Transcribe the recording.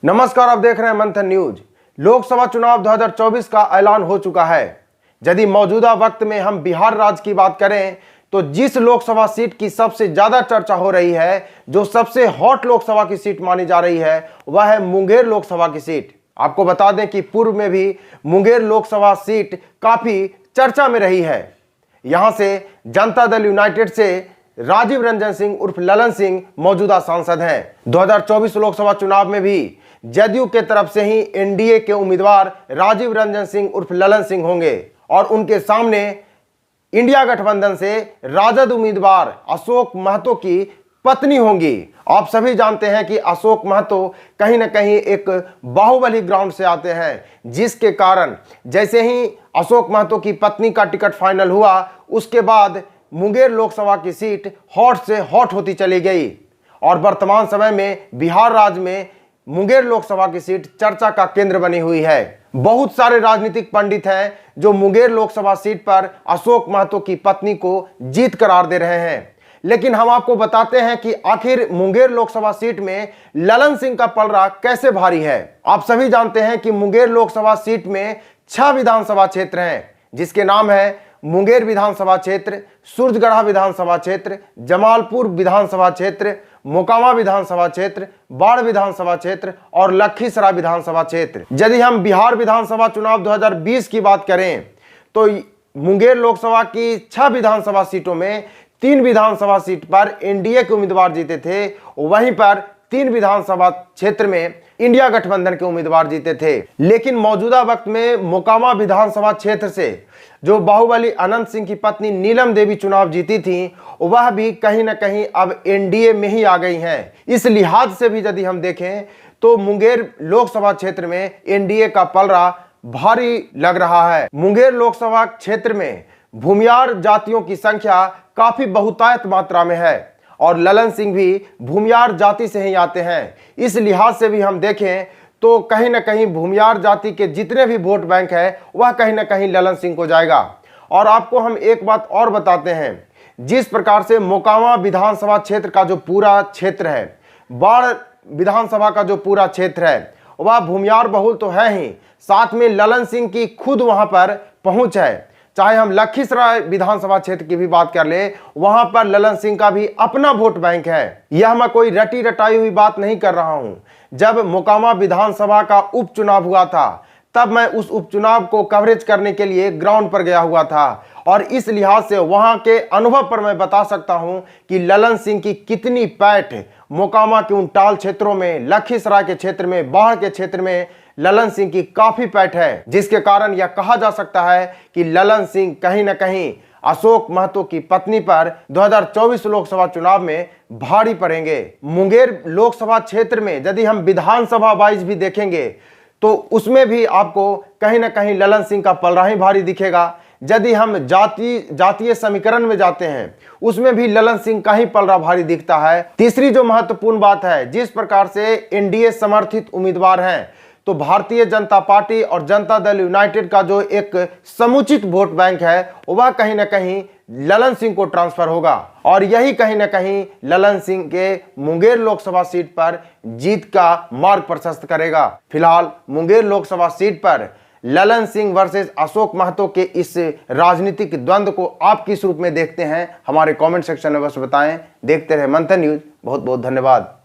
नमस्कार, आप देख रहे हैं मंथन न्यूज। लोकसभा चुनाव 2024 का ऐलान हो चुका है। यदि मौजूदा वक्त में हम बिहार राज्य की बात करें तो जिस लोकसभा सीट की सबसे ज्यादा चर्चा हो रही है, जो सबसे हॉट लोकसभा की सीट मानी जा रही है, वह है मुंगेर लोकसभा की सीट। आपको बता दें कि पूर्व में भी मुंगेर लोकसभा सीट काफी चर्चा में रही है। यहां से जनता दल यूनाइटेड से राजीव रंजन सिंह उर्फ ललन सिंह मौजूदा सांसद हैं। 2024 लोकसभा चुनाव में भी जदयू के तरफ से ही एनडीए के उम्मीदवार राजीव रंजन सिंह उर्फ ललन सिंह होंगे और उनके सामने इंडिया गठबंधन से राजद उम्मीदवार अशोक महतो की पत्नी होंगी। आप सभी जानते हैं कि अशोक महतो कहीं ना कहीं एक बाहुबली ग्राउंड से आते हैं, जिसके कारण जैसे ही अशोक महतो की पत्नी का टिकट फाइनल हुआ, उसके बाद मुंगेर लोकसभा की सीट हॉट से हॉट होती चली गई और वर्तमान समय में बिहार राज्य में मुंगेर लोकसभा की सीट चर्चा का केंद्र बनी हुई है। बहुत सारे राजनीतिक पंडित हैं जो मुंगेर लोकसभा सीट पर अशोक महतो की पत्नी को जीत करार दे रहे हैं, लेकिन हम आपको बताते हैं कि आखिर मुंगेर लोकसभा सीट में ललन सिंह का पलड़ा कैसे भारी है। आप सभी जानते हैं कि मुंगेर लोकसभा सीट में 6 विधानसभा क्षेत्र हैं, जिसके नाम है मुंगेर विधानसभा क्षेत्र, सूरजगढ़ा विधानसभा क्षेत्र, जमालपुर विधानसभा क्षेत्र, मोकामा विधानसभा क्षेत्र, बाढ़ विधानसभा क्षेत्र और लखीसराय विधानसभा क्षेत्र। यदि हम बिहार विधानसभा चुनाव 2020 की बात करें तो मुंगेर लोकसभा की 6 विधानसभा सीटों में 3 विधानसभा सीट पर एनडीए के उम्मीदवार जीते थे, वहीं पर 3 विधानसभा क्षेत्र में इंडिया गठबंधन के उम्मीदवार जीते थे। लेकिन मौजूदा वक्त में मोकामा विधानसभा क्षेत्र से जो बाहुबली अनंत सिंह की पत्नी नीलम देवी चुनाव जीती थी, वह भी कहीं ना कहीं अब एनडीए में ही आ गई हैं। इस लिहाज से भी यदि हम देखें तो मुंगेर लोकसभा क्षेत्र में एनडीए का पलड़ा भारी लग रहा है। मुंगेर लोकसभा क्षेत्र में भूमियार जातियों की संख्या काफी बहुतायत मात्रा में है और ललन सिंह भी भूमियार जाति से ही आते हैं। इस लिहाज से भी हम देखें तो कहीं ना कहीं भूमियार जाति के जितने भी वोट बैंक है, वह कहीं ना कहीं ललन सिंह को जाएगा। और आपको हम एक बात और बताते हैं, जिस प्रकार से मोकामा विधानसभा क्षेत्र का जो पूरा क्षेत्र है, बाढ़ विधानसभा का जो पूरा क्षेत्र है, वह भूमियार बहुल तो है ही, साथ में ललन सिंह की खुद वहां पर पहुंच है। चाहे हम लखीसराय विधानसभा क्षेत्र की भी बात कर ले, वहां पर ललन सिंह का भी अपना वोट बैंक है। यह मैं कोई रटी रटाई हुई बात नहीं कर रहा हूं। जब मोकामा विधानसभा का उपचुनाव हुआ था, तब मैं उस उपचुनाव को कवरेज करने के लिए ग्राउंड पर गया हुआ था और इस लिहाज से वहां के अनुभव पर मैं बता सकता हूं कि ललन सिंह की कितनी पैठ मोकामा के उन टाल क्षेत्रों में, लखीसराय के क्षेत्र में, बाढ़ के क्षेत्र में ललन सिंह की काफी पैठ है, जिसके कारण यह कहा जा सकता है कि ललन सिंह कहीं ना कहीं अशोक महतो की पत्नी पर 2024 लोकसभा चुनाव में भारी पड़ेंगे। मुंगेर लोकसभा क्षेत्र में यदि हम विधानसभा वाइज भी देखेंगे तो उसमें भी आपको कहीं ना कहीं ललन सिंह का पलड़ा ही भारी दिखेगा। यदि हम जातीय समीकरण में जाते हैं, उसमें भी ललन सिंह का ही पलड़ा भारी दिखता है। तीसरी जो महत्वपूर्ण बात है, जिस प्रकार से एनडीए समर्थित उम्मीदवार हैं, तो भारतीय जनता पार्टी और जनता दल यूनाइटेड का जो एक समुचित वोट बैंक है, वह कहीं ना कहीं ललन सिंह को ट्रांसफर होगा और यही कहीं ना कहीं ललन सिंह के मुंगेर लोकसभा सीट पर जीत का मार्ग प्रशस्त करेगा। फिलहाल मुंगेर लोकसभा सीट पर ललन सिंह वर्सेस अशोक महतो के इस राजनीतिक द्वंद्व को आप किस रूप में देखते हैं, हमारे कमेंट सेक्शन में बस बताएं। देखते रहे मंथन न्यूज। बहुत बहुत धन्यवाद।